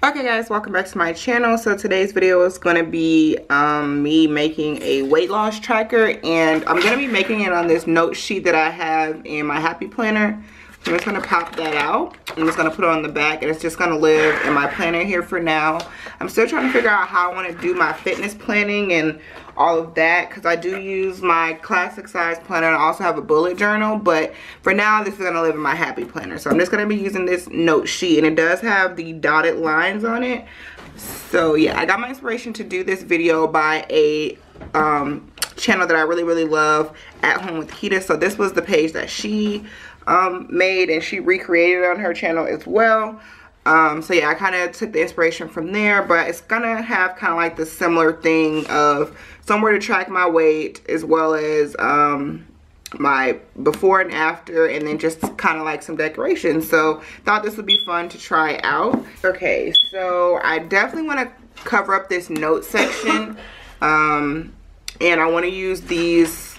Okay guys, welcome back to my channel. So today's video is going to be me making a weight loss tracker, and I'm going to be making it on this note sheet that I have in my happy planner. So I'm just going to pop that out. I'm just going to put it on the back, and it's just going to live in my planner here for now. I'm still trying to figure out how I want to do my fitness planning and all of that, because I do use my classic size planner and I also have a bullet journal, but for now this is going to live in my happy planner. So I'm just going to be using this note sheet, and it does have the dotted lines on it. So yeah, I got my inspiration to do this video by a channel that I really love, At Home with Kita. So this was the page that she made, and she recreated on her channel as well. So yeah, I kind of took the inspiration from there, but it's gonna have kind of like the similar thing of somewhere to track my weight, as well as my before and after, and then just kind of like some decorations. So thought this would be fun to try out. Okay, so I definitely want to cover up this note section, and I want to use these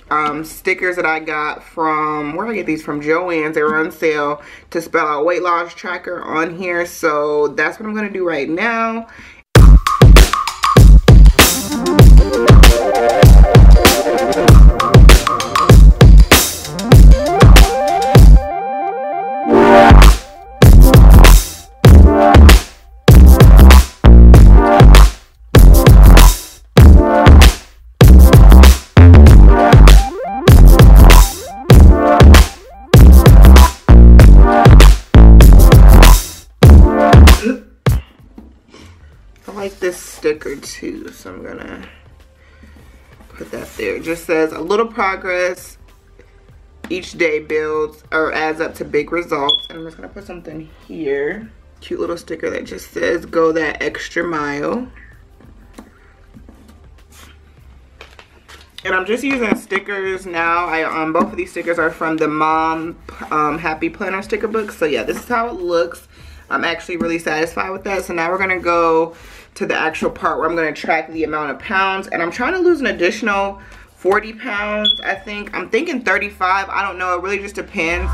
stickers that I got from, where did I get these from? Joann's. They were on sale, to spell out weight loss tracker on here. So that's what I'm going to do right now. This sticker too, so I'm gonna put that there. It just says a little progress each day builds or adds up to big results, and I'm just gonna put something here, cute little sticker that just says go that extra mile. And I'm just using stickers now. Both of these stickers are from the Mom Happy Planner sticker book. So yeah, this is how it looks. I'm actually really satisfied with that. So now we're gonna go to the actual part where I'm going to track the amount of pounds, and I'm trying to lose an additional 40 pounds. I think I'm thinking 35. I don't know, it really just depends.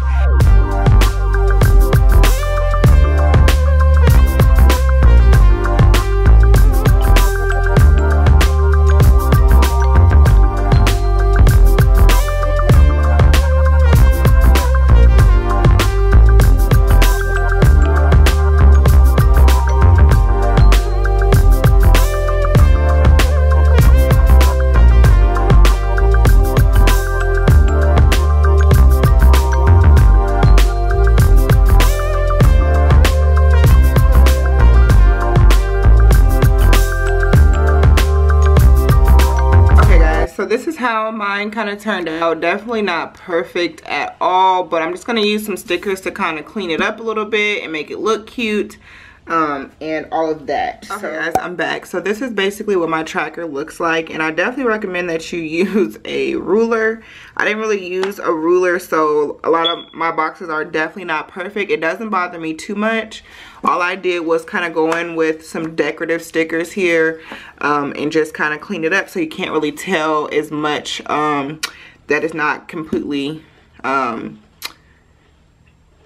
So this is how mine kind of turned out. Definitely not perfect at all, but I'm just going to use some stickers to kind of clean it up a little bit and make it look cute, and all of that. Okay guys, I'm back. So this is basically what my tracker looks like, and I definitely recommend that you use a ruler. I didn't really use a ruler, so a lot of my boxes are definitely not perfect. It doesn't bother me too much. All I did was kind of go in with some decorative stickers here, and just kind of clean it up so you can't really tell as much that it's not completely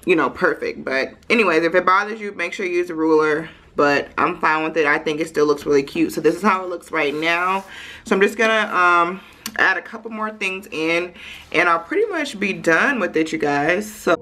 you know, perfect. But anyways, if it bothers you, make sure you use a ruler, but I'm fine with it. I think it still looks really cute. So this is how it looks right now. So I'm just gonna add a couple more things in, and I'll pretty much be done with it, you guys. So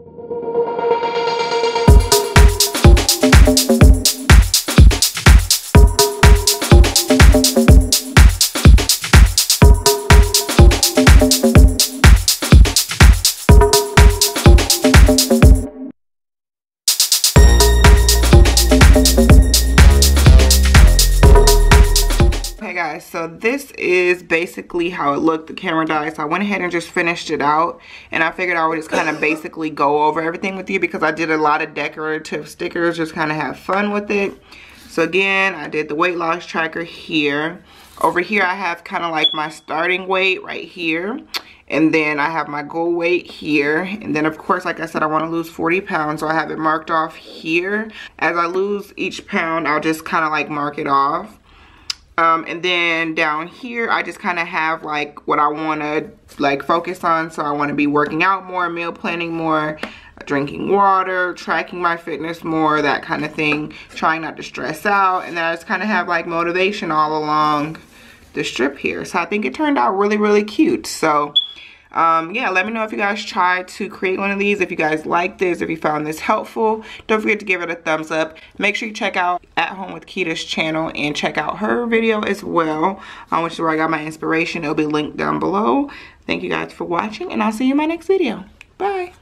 so this is basically how it looked. The camera died, so I went ahead and just finished it out, and I figured I would just kind of basically go over everything with you, because I did a lot of decorative stickers, just kind of have fun with it. So again, I did the weight loss tracker here. Over here I have kind of like my starting weight right here, and then I have my goal weight here, and then of course, like I said, I want to lose 40 pounds, so I have it marked off here. As I lose each pound, I'll just kind of like mark it off. And then down here I just kind of have like what I want to like focus on. So I want to be working out more, meal planning more, drinking water, tracking my fitness more, that kind of thing, trying not to stress out. And then I just kind of have like motivation all along the strip here. So I think it turned out really, really cute. So yeah, let me know if you guys tried to create one of these, if you guys like this, if you found this helpful. Don't forget to give it a thumbs up. Make sure you check out At Home with Quita's channel and check out her video as well, which is where I got my inspiration. It'll be linked down below. Thank you guys for watching, and I'll see you in my next video. Bye.